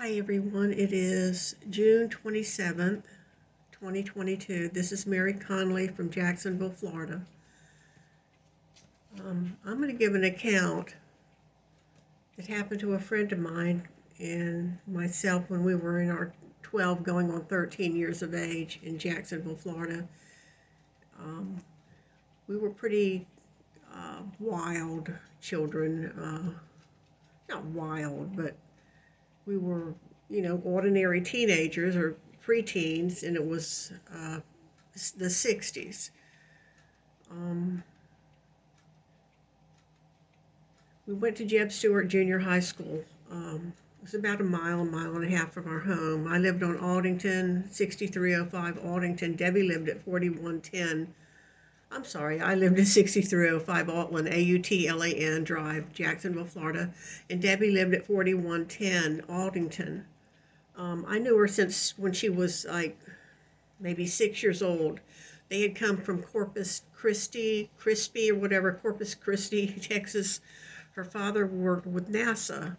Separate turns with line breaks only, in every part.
Hi everyone, it is June 27th, 2022. This is Mary Conley from Jacksonville, Florida. I'm going to give an account that happened to a friend of mine and myself when we were in our 12 going on 13 years of age in Jacksonville, Florida. We were pretty wild children, not wild, but we were, ordinary teenagers or preteens, and it was the 60s. We went to Jeb Stuart Junior High School. It was about a mile and a half from our home. I lived on Aldington, 6305 Aldington. Debbie lived at 4110. I'm sorry, I lived at 6305 Altland, Outlan Drive, Jacksonville, Florida. And Debbie lived at 4110 Aldington. I knew her since when she was like maybe 6 years old. They had come from Corpus Christi, Corpus Christi, Texas. Her father worked with NASA.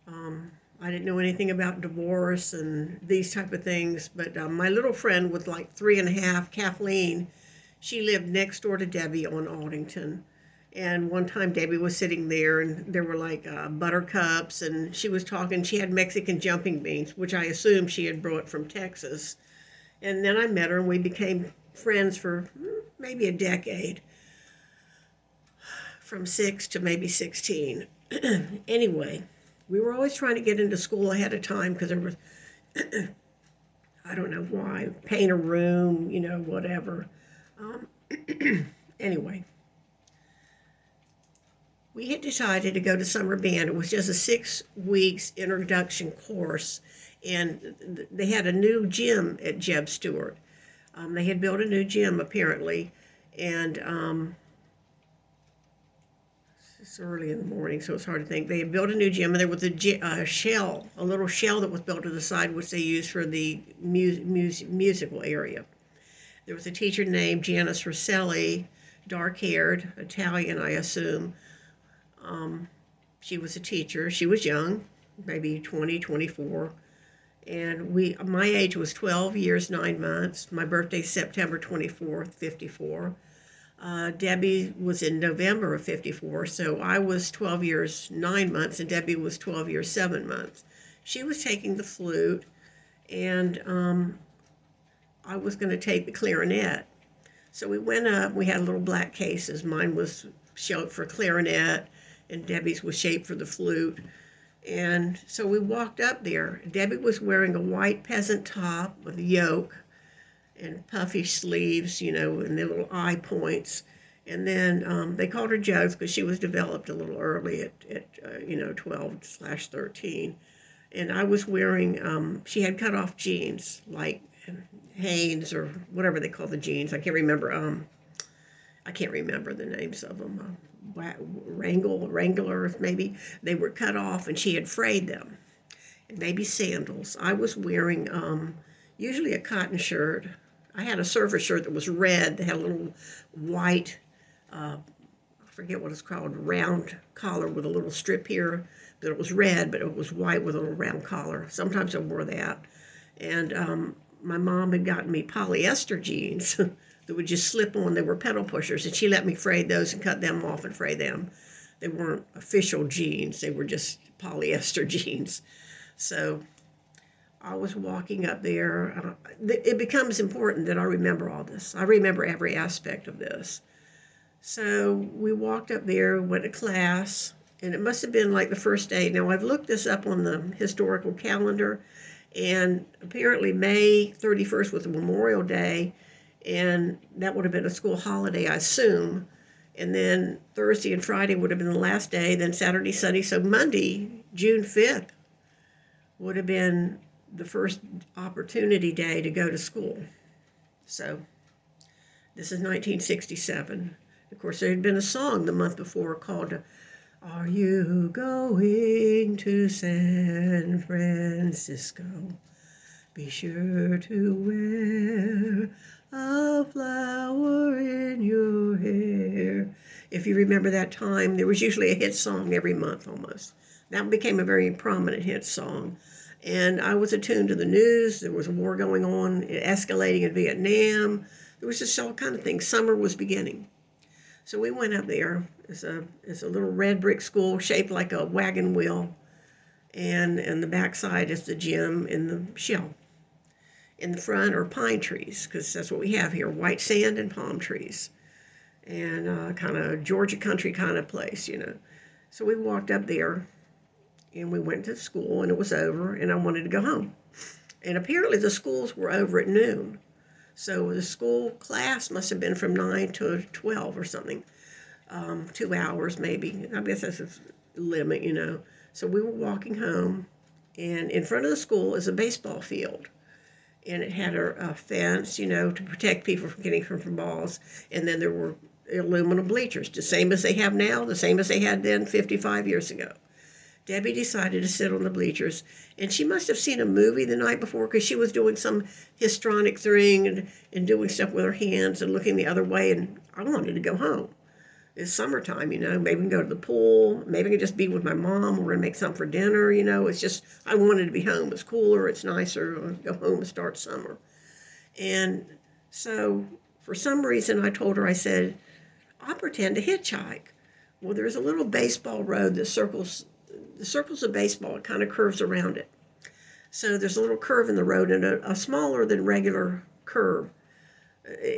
I didn't know anything about divorce and these type of things, but my little friend with like 3.5, Kathleen, she lived next door to Debbie on Aldington. And one time Debbie was sitting there and there were like buttercups, and she was talking. She had Mexican jumping beans, which I assumed she had brought from Texas. And then I met her and we became friends for maybe a decade, from 6 to maybe 16. Anyway, we were always trying to get into school ahead of time because there was, I don't know why, paint a room, whatever. Anyway, we had decided to go to summer band. It was just a 6 weeks introduction course, and they had a new gym at Jeb Stuart. They had built a new gym apparently, and it's early in the morning, so it's hard to think. They had built a new gym, and there was a little shell that was built to the side, which they used for the musical area. There was a teacher named Janice Rosselli, dark-haired, Italian, I assume. She was a teacher. She was young, maybe 20, 24. And my age was 12 years, 9 months. My birthday's September 24th, 54. Debbie was in November of 54, so I was 12 years, 9 months, and Debbie was 12 years, 7 months. She was taking the flute, and I was going to take the clarinet. So we went up. We had little black cases. Mine was shaped for clarinet, and Debbie's was shaped for the flute. And so we walked up there. Debbie was wearing a white peasant top with a yoke and puffy sleeves, and the little eye points. And then they called her Jugs because she was developed a little early at 12/13. And I was wearing, she had cut off jeans, like Hanes or whatever they call the jeans. I can't remember the names of them. Wranglers maybe. They were cut off and she had frayed them. And maybe sandals. I was wearing usually a cotton shirt. I had a surfer shirt that was red. That had a little white, I forget what it's called, round collar with a little strip here. But it was red, but it was white with a little round collar. Sometimes I wore that. And my mom had gotten me polyester jeans that would just slip on. They were pedal pushers, and she let me fray those and cut them off and fray them. They weren't official jeans. They were just polyester jeans. So I was walking up there. It becomes important that I remember all this. I remember every aspect of this. So we walked up there, went to class, and it must have been like the first day. Now, I've looked this up on the historical calendar, and apparently May 31st was Memorial Day, and that would have been a school holiday, I assume. And then Thursday and Friday would have been the last day, then Saturday, Sunday. So Monday, June 5th, would have been the first opportunity day to go to school. So this is 1967. Of course, there had been a song the month before called "Are You Going to San Francisco? Be sure to wear a flower in your hair." If you remember that time, there was usually a hit song every month almost. That became a very prominent hit song. And I was attuned to the news. There was a war going on, escalating in Vietnam. There was just all kind of things. Summer was beginning. So we went up there. It's a little red brick school shaped like a wagon wheel. And the backside is the gym and the shell. In the front are pine trees, because that's what we have here, white sand and palm trees. And kind of Georgia country kind of place, So we walked up there, and we went to school, and it was over, and I wanted to go home. And apparently the schools were over at noon. So the school class must have been from 9 to 12 or something, 2 hours maybe. I guess that's a limit. So we were walking home, and in front of the school is a baseball field. And it had a fence, to protect people from getting hurt from balls. And then there were aluminum bleachers, the same as they have now, the same as they had then 55 years ago. Debbie decided to sit on the bleachers, and she must have seen a movie the night before, because she was doing some histrionic thing and doing stuff with her hands and looking the other way, and I wanted to go home. It's summertime, maybe we can go to the pool, maybe I can just be with my mom, we're going to make something for dinner, it's just, I wanted to be home. It's cooler, it's nicer, I'll go home and start summer. And so, for some reason, I told her, I said, I'll pretend to hitchhike. Well, there's a little baseball road that circles of baseball. It kind of curves around it. So there's a little curve in the road, and a smaller than regular curve.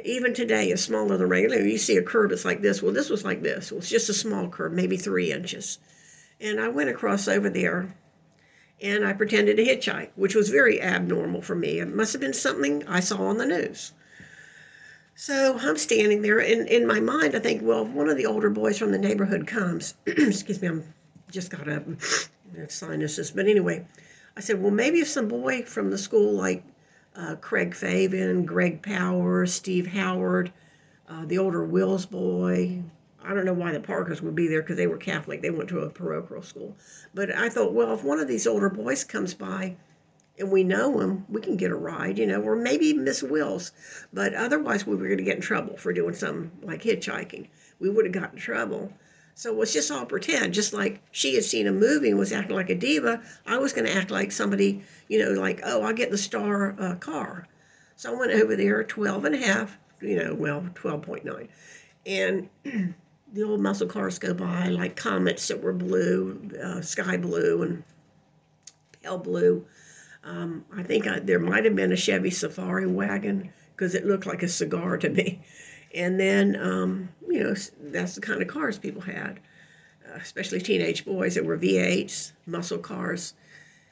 Even today, it's smaller than regular. You see a curve, it's like this. Well, this was like this. It was just a small curve, maybe 3 inches. And I went across over there, and I pretended to hitchhike, which was very abnormal for me. It must have been something I saw on the news. So I'm standing there, and in my mind, I think, well, if one of the older boys from the neighborhood comes, excuse me, I'm just got up, sinuses, but anyway, I said, well, maybe if some boy from the school, like Craig Faven, Greg Powers, Steve Howard, the older Wills boy, I don't know why the Parkers would be there, because they were Catholic, they went to a parochial school, but I thought, well, if one of these older boys comes by, and we know him, we can get a ride, or maybe Miss Wills. But otherwise, we were going to get in trouble for doing something like hitchhiking. We would have gotten in trouble. So it was just all pretend. Just like she had seen a movie and was acting like a diva, I was going to act like somebody, like, oh, I'll get the star car. So I went over there, 12 and a half, 12.9. And the old muscle cars go by, like Comets that were blue, sky blue and pale blue. I think there might have been a Chevy Safari wagon, because it looked like a cigar to me. And then, that's the kind of cars people had, especially teenage boys. There were V8s, muscle cars.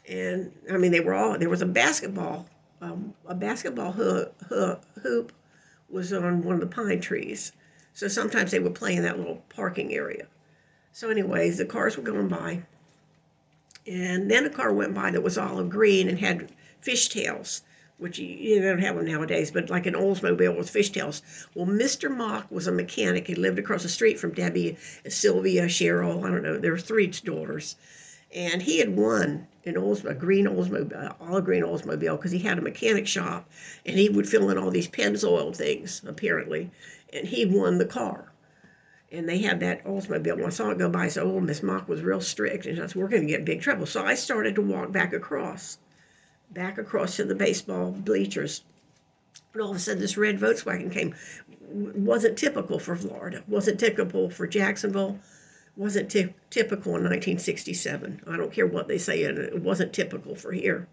And, there was a basketball hoop was on one of the pine trees. So sometimes they would play in that little parking area. So anyways, the cars were going by. And then a car went by that was olive green and had fishtails, which you don't have them nowadays, but like an Oldsmobile with fishtails. Well, Mr. Mock was a mechanic. He lived across the street from Debbie, Sylvia, Cheryl. I don't know. There were 3 daughters. And he had won an olive green Oldsmobile, because he had a mechanic shop, and he would fill in all these Pennzoil things, apparently, and he won the car. And they had that Oldsmobile. When I saw it go by, I said, oh, Miss Mock was real strict, and I said, we're going to get in big trouble. So I started to walk back across to the baseball bleachers. And all of a sudden, this red Volkswagen came. Wasn't typical for Florida. Wasn't typical for Jacksonville. Wasn't typical in 1967. I don't care what they say, it wasn't typical for here.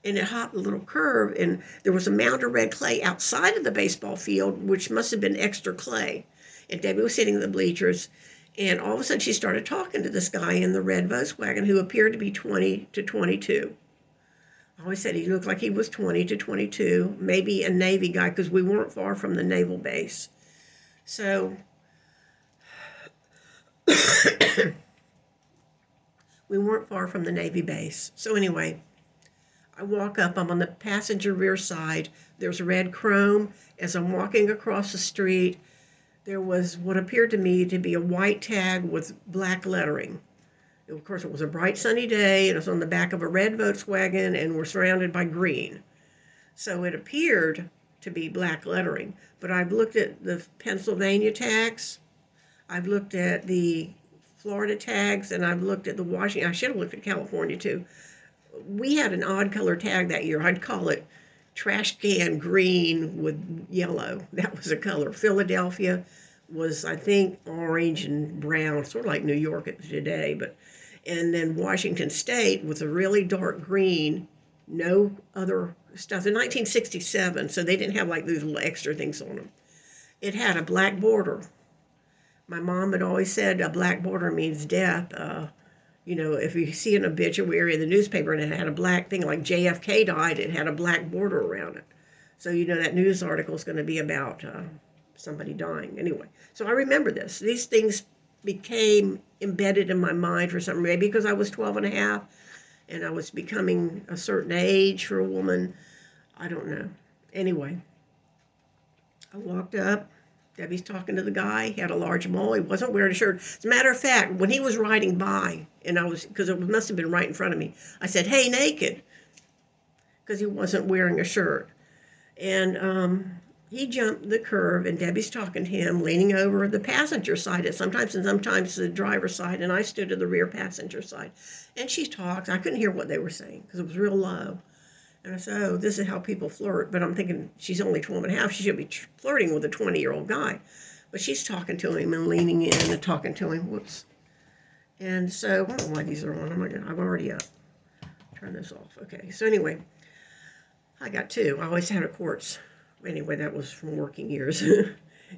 And it hopped a little curve, and there was a mound of red clay outside of the baseball field, which must have been extra clay. And Debbie was sitting in the bleachers, and all of a sudden she started talking to this guy in the red Volkswagen who appeared to be 20 to 22. I always said he looked like he was 20 to 22, maybe a Navy guy, because we weren't far from the naval base. So we weren't far from the Navy base. So anyway, I walk up, I'm on the passenger rear side. There's red chrome. As I'm walking across the street, there was what appeared to me to be a white tag with black lettering. Of course, it was a bright sunny day, and it was on the back of a red Volkswagen, and we're surrounded by green. So it appeared to be black lettering. But I've looked at the Pennsylvania tags, I've looked at the Florida tags, and I've looked at the Washington. I should have looked at California too. we had an odd color tag that year. I'd call it trash can green with yellow. That was a color. Philadelphia was, I think, orange and brown, sort of like New York today. And then Washington State was a really dark green, no other stuff. In 1967, so they didn't have like these little extra things on them. It had a black border. My mom had always said a black border means death. If you see an obituary in the newspaper and it had a black thing like JFK died, it had a black border around it. So that news article is going to be about somebody dying. Anyway, so I remember this. These things became embedded in my mind for something, maybe because I was 12 and a half and I was becoming a certain age for a woman. I don't know. Anyway, I walked up. Debbie's talking to the guy. He had a large mole. He wasn't wearing a shirt. As a matter of fact, when he was riding by, because it must have been right in front of me, I said, "Hey, naked," because he wasn't wearing a shirt. And he jumped the curb, and Debbie's talking to him, leaning over the passenger side and sometimes the driver's side, and I stood to the rear passenger side. And she talks. I couldn't hear what they were saying because it was real low. And I said, oh, this is how people flirt. But I'm thinking, she's only 12 and a half. She should be flirting with a 20-year-old guy. But she's talking to him and leaning in and talking to him. Whoops. And so, I don't know why these are on. I'm already up. Turn this off. Okay. So anyway, I got two. I always had a quartz. Anyway, that was from working years. And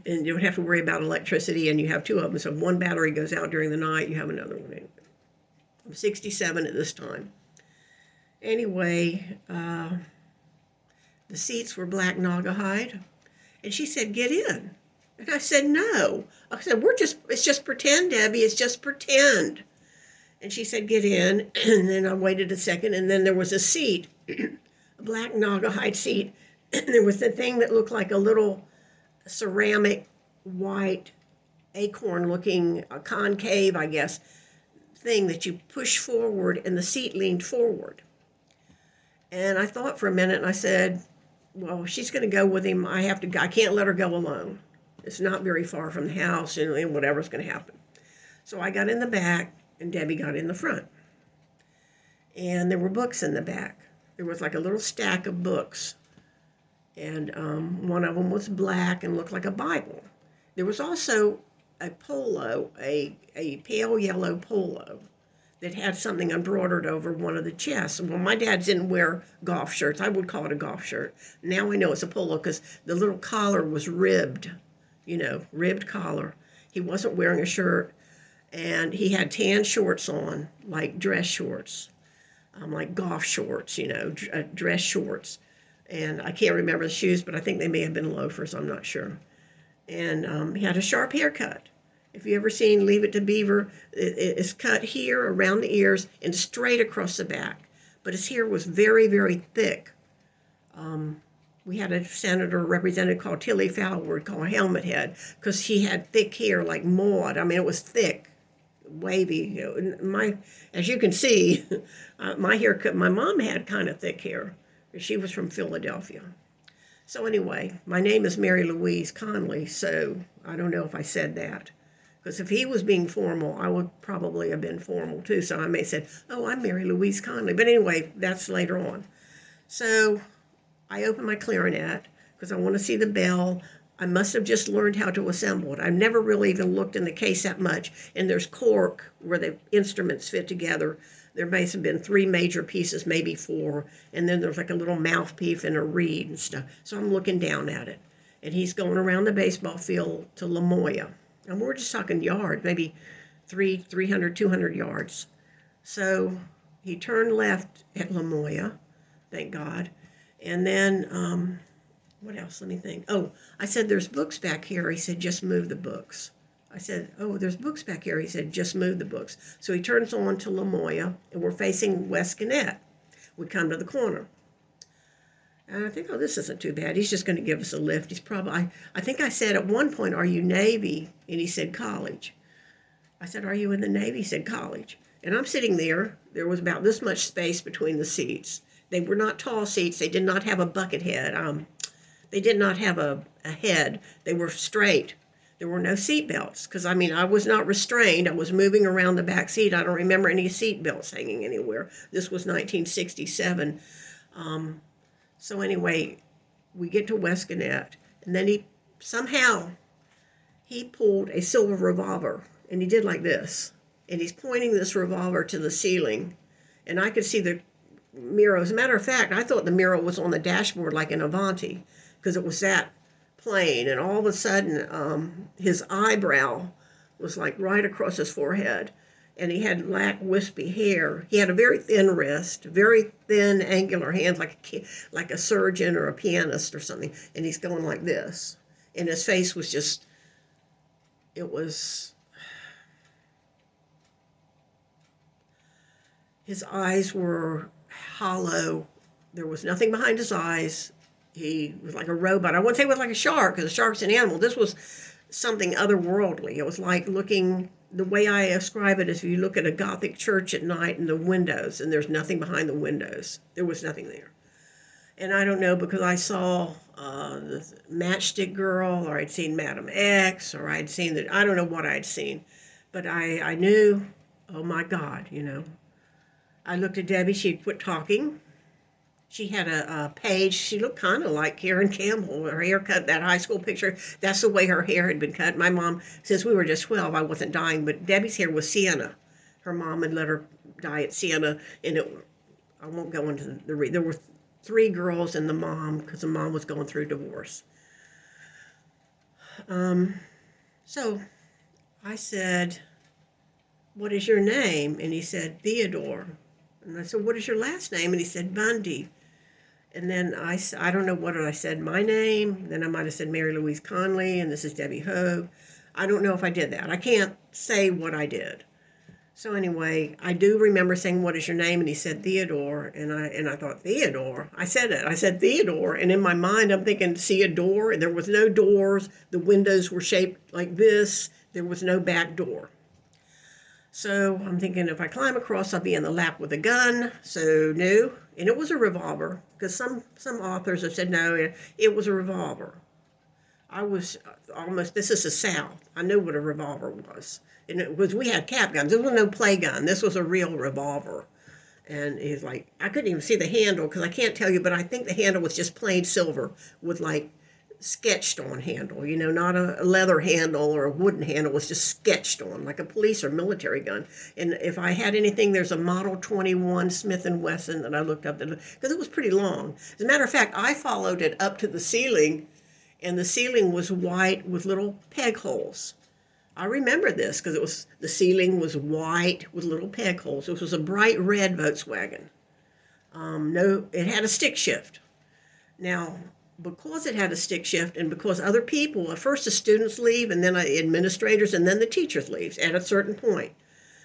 you don't have to worry about electricity, and you have two of them. So if one battery goes out during the night, you have another one. Anyway. I'm 67 at this time. Anyway, the seats were black naugahyde, and she said, "Get in." And I said, "No." I said, it's just pretend, Debbie, it's just pretend. And she said, "Get in." And then I waited a second, and then there was a seat, a black naugahyde seat, and there was the thing that looked like a little ceramic white acorn-looking, concave, I guess, thing that you push forward, and the seat leaned forward. And I thought for a minute, and I said, well, she's going to go with him. I can't let her go alone. It's not very far from the house, and whatever's going to happen. So I got in the back, and Debbie got in the front. And there were books in the back. There was like a little stack of books. And one of them was black and looked like a Bible. There was also a polo, a pale yellow polo, that had something embroidered over one of the chests. Well, my dad didn't wear golf shirts. I would call it a golf shirt. Now I know it's a polo because the little collar was ribbed, ribbed collar. He wasn't wearing a shirt, and he had tan shorts on, like dress shorts, like golf shorts, dress shorts. And I can't remember the shoes, but I think they may have been loafers. I'm not sure. And he had a sharp haircut. If you ever seen Leave It to Beaver, it's cut here around the ears and straight across the back. But his hair was very, very thick. We had a senator representative called Tilly Fowler, called Helmet Head, because he had thick hair like Maud. I mean, it was thick, wavy. As you can see, my haircut, my mom had kind of thick hair. She was from Philadelphia. So anyway, my name is Mary Louise Conley, so I don't know if I said that. Because if he was being formal, I would probably have been formal too. So I may have said, oh, I'm Mary Louise Conley. But anyway, that's later on. So I opened my clarinet because I want to see the bell. I must have just learned how to assemble it. I've never really even looked in the case that much. And there's cork where the instruments fit together. There may have been 3 major pieces, maybe 4. And then there's like a little mouthpiece and a reed and stuff. So I'm looking down at it. And he's going around the baseball field to La Moya. And we're just talking yards, maybe 300, 200 yards. So he turned left at La Moya, thank God. And then, what else? Let me think. Oh, I said, there's books back here. He said, just move the books. I said, oh, there's books back here. He said, just move the books. So he turns on to La Moya, and we're facing West Gannett. We come to the corner. And I think, oh, this isn't too bad. He's just going to give us a lift. He's probably, I think I said at one point, are you Navy? And he said, college. I said, are you in the Navy? He said, college. And I'm sitting there. There was about this much space between the seats. They were not tall seats. They did not have a bucket head. They did not have a head. They were straight. There were no seat belts because, I mean, I was not restrained. I was moving around the back seat. I don't remember any seat belts hanging anywhere. This was 1967. So anyway, we get to West Gannett, and then he pulled a silver revolver, and he did like this. And he's pointing this revolver to the ceiling, and I could see the mirror. As a matter of fact, I thought the mirror was on the dashboard like an Avanti, because it was that plain. And all of a sudden, his eyebrow was like right across his forehead, and he had black wispy hair. He had a very thin wrist, very thin angular hands, like a surgeon or a pianist or something. And he's going like this, and his face was just, his eyes were hollow. There was nothing behind his eyes. He was like a robot. I wouldn't say it was like a shark, because a shark's an animal. This was something otherworldly. It was like looking, the way I describe it is if you look at a Gothic church at night and the windows, and there's nothing behind the windows. There was nothing there. And I don't know, because I saw the Matchstick Girl, or I'd seen Madam X, or I'd seen I don't know what I'd seen. But I knew, oh my God, I looked at Debbie. She'd quit talking. She had a page. She looked kind of like Karen Campbell. Her haircut, that high school picture, that's the way her hair had been cut. My mom, since we were just 12, I wasn't dyeing, but Debbie's hair was sienna. Her mom had let her dye it sienna, and I won't go into there were 3 girls and the mom, because the mom was going through divorce. So I said, "What is your name?" And he said, "Theodore." And I said, "What is your last name?" And he said, "Bundy." And then I don't know what I said, my name. Then I might have said Mary Louise Conley, and this is Debbie Hogue. I don't know if I did that. I can't say what I did. So anyway, I do remember saying, "What is your name?" And he said, "Theodore." And I thought, Theodore? I said it. I said, Theodore. And in my mind, I'm thinking, see a door? And there was no doors. The windows were shaped like this. There was no back door. So I'm thinking, if I climb across, I'll be in the lap with a gun. So no. And it was a revolver, because some authors have said, no, it was a revolver. I was almost, this is the South. I knew what a revolver was. And it was, we had cap guns. There was no play gun. This was a real revolver. And he's like, I couldn't even see the handle, because I can't tell you, but I think the handle was just plain silver with like sketched on handle, not a leather handle or a wooden handle. It was just sketched on, like a police or military gun. And if I had anything, there's a Model 21 Smith & Wesson that I looked up, because it was pretty long. As a matter of fact, I followed it up to the ceiling, and the ceiling was white with little peg holes. I remember this, because the ceiling was white with little peg holes. It was a bright red Volkswagen. It had a stick shift. Now, because it had a stick shift, and because other people, at first the students leave, and then administrators, and then the teachers leave at a certain point.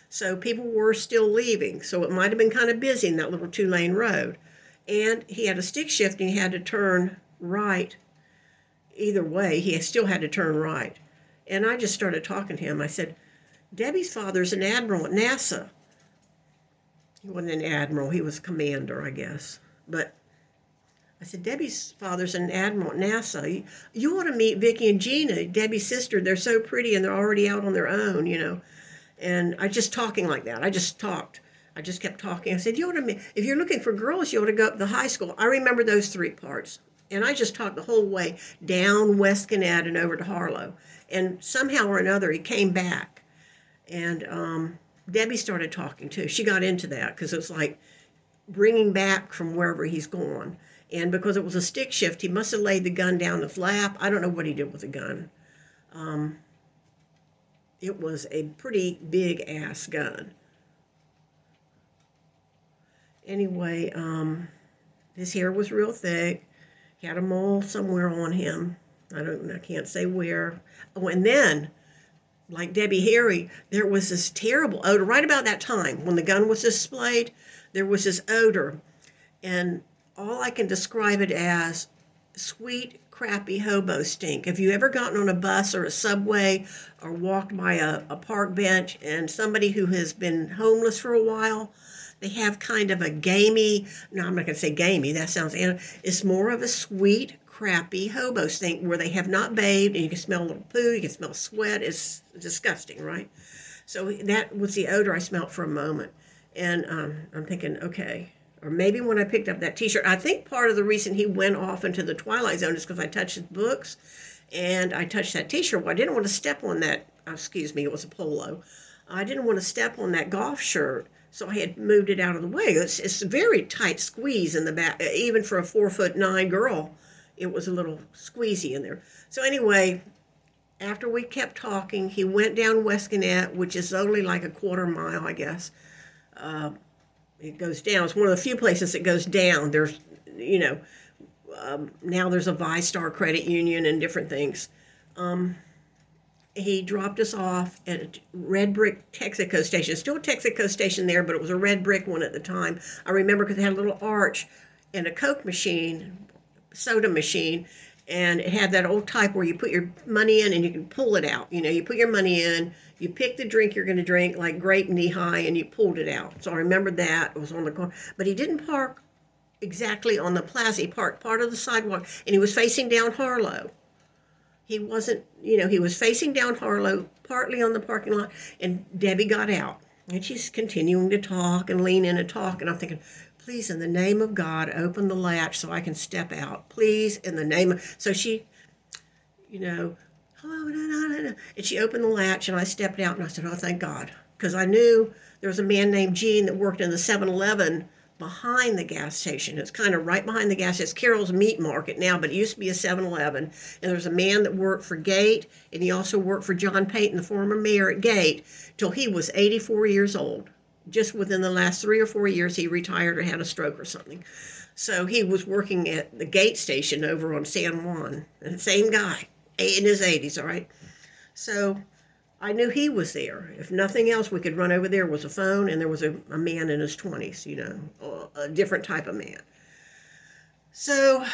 So people were still leaving. So it might have been kind of busy in that little 2-lane road. And he had a stick shift, and he had to turn right. Either way, he still had to turn right. And I just started talking to him. I said, "Debbie's father's an admiral at NASA." He wasn't an admiral. He was a commander, I guess. But I said, "Debbie's father's an admiral at NASA. You ought to meet Vicki and Gina, Debbie's sister. They're so pretty, and they're already out on their own, And I just talking like that. I just talked. I just kept talking. I said, "You ought to meet, if you're looking for girls, you ought to go up to the high school." I remember those 3 parts. And I just talked the whole way down West Gannett and over to Harlow. And somehow or another, he came back. And Debbie started talking too. She got into that, because it was like bringing back from wherever he's gone. And because it was a stick shift, he must have laid the gun down his lap. I don't know what he did with the gun. It was a pretty big-ass gun. Anyway, his hair was real thick. He had a mole somewhere on him. I can't say where. Oh, and then, like Debbie Harry, there was this terrible odor. Right about that time, when the gun was displayed, there was this odor. And all I can describe it as sweet, crappy hobo stink. Have you ever gotten on a bus or a subway or walked by a park bench, and somebody who has been homeless for a while, they have kind of a gamey, no, I'm not going to say gamey, that sounds, it's more of a sweet, crappy hobos think, where they have not bathed, and you can smell a little poo, you can smell sweat. It's disgusting, right? So that was the odor I smelled for a moment. And I'm thinking, okay. Or maybe when I picked up that T-shirt, I think part of the reason he went off into the Twilight Zone is because I touched his books and I touched that T-shirt. Well, I didn't want to step on that. Excuse me, it was a polo. I didn't want to step on that golf shirt, so I had moved it out of the way. It's a very tight squeeze in the back, even for a 4'9" girl. It was a little squeezy in there. So anyway, after we kept talking, he went down Westconnett, which is only like a quarter mile, I guess. It goes down. It's one of the few places that goes down. There's, now there's a ViStar credit union and different things. He dropped us off at a red brick Texaco station. Still a Texaco station there, but it was a red brick one at the time. I remember because it had a little arch and a Coke machine, soda machine, and it had that old type where you put your money in and you can pull it out. You put your money in, you pick the drink you're going to drink, like grape knee-high, and you pulled it out. So I remember that. It was on the corner. But he didn't park exactly on the plaza. He parked part of the sidewalk, and he was facing down Harlow. He wasn't, he was facing down Harlow, partly on the parking lot, and Debbie got out. And she's continuing to talk and lean in and talk, and I'm thinking, please, in the name of God, open the latch so I can step out. Please, in the name of... So she, hello, and she opened the latch, and I stepped out, and I said, oh, thank God. Because I knew there was a man named Gene that worked in the 7-Eleven behind the gas station. It's kind of right behind the gas station. It's Carol's Meat Market now, but it used to be a 7-Eleven. And there's a man that worked for Gate, and he also worked for John Payton, the former mayor at Gate, till he was 84 years old. Just within the last 3 or 4 years, he retired or had a stroke or something. So he was working at the Gate station over on San Juan. And the same guy, in his 80s, all right? So I knew he was there. If nothing else, we could run over there with a phone, and there was a man in his 20s, a different type of man. So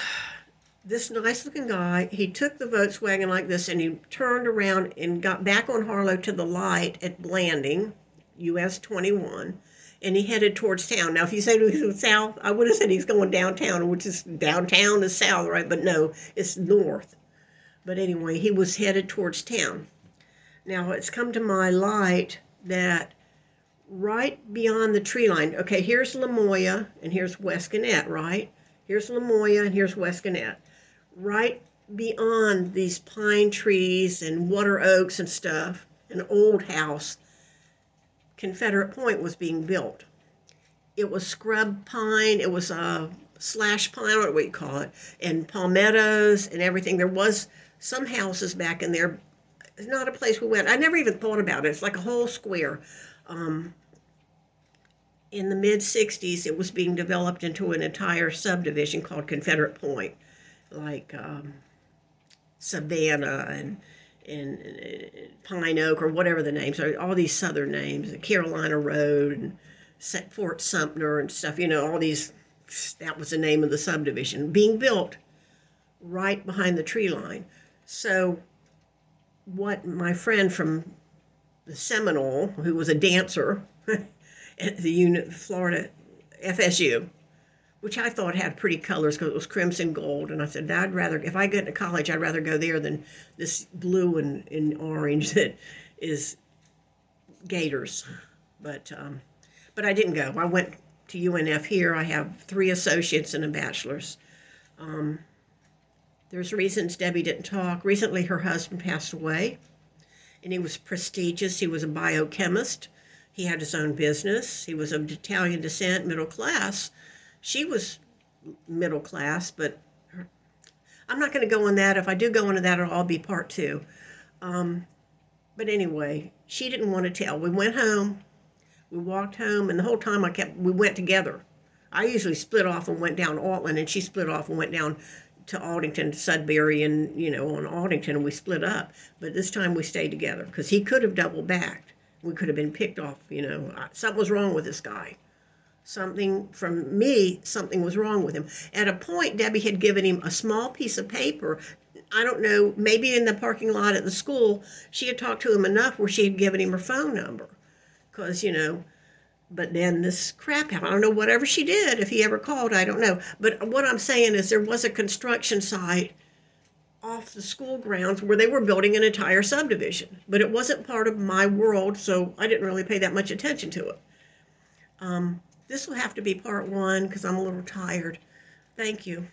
this nice-looking guy, he took the Volkswagen like this, and he turned around and got back on Harlow to the light at Blanding, US 21, and he headed towards town. Now, if you say he was south, I would have said he's going downtown, which is downtown is south, right? But no, it's north. But anyway, he was headed towards town. Now, it's come to my light that right beyond the tree line, okay, here's Lamoille and here's Westconnett, right? Here's Lamoille and here's Westconnett. Right beyond these pine trees and water oaks and stuff, an old house, Confederate Point was being built. It was scrub pine, it was a slash pine, I don't know what you call it, and palmettos and everything. There was some houses back in there. It's not a place we went. I never even thought about it. It's like a whole square. In the mid-'60s, it was being developed into an entire subdivision called Confederate Point, like Savannah and Pine Oak, or whatever the names are, all these southern names, Carolina Road and Fort Sumter and stuff, all these, that was the name of the subdivision, being built right behind the tree line. So what my friend from the Seminole, who was a dancer at the Florida FSU, which I thought had pretty colors because it was crimson gold, and I said, I'd rather, if I get to college, I'd rather go there than this blue and orange that is Gators. But I didn't go. I went to UNF here. I have 3 associates and a bachelor's. There's reasons Debbie didn't talk. Recently, her husband passed away, and he was prestigious. He was a biochemist. He had his own business. He was of Italian descent, middle class. She was middle class, but I'm not going to go on that. If I do go into that, it'll all be part 2. But anyway, she didn't want to tell. We went home. We walked home, and the whole time we went together. I usually split off and went down Altland, and she split off and went down to Aldington, to Sudbury, and, on Aldington, and we split up. But this time we stayed together because he could have double backed. We could have been picked off, Something was wrong with this guy. Something was wrong with him. At a point, Debbie had given him a small piece of paper. I don't know, maybe in the parking lot at the school, she had talked to him enough where she had given him her phone number. Because, But then this crap happened. I don't know whatever she did. If he ever called, I don't know. But what I'm saying is there was a construction site off the school grounds where they were building an entire subdivision. But it wasn't part of my world, so I didn't really pay that much attention to it. This will have to be part one because I'm a little tired. Thank you.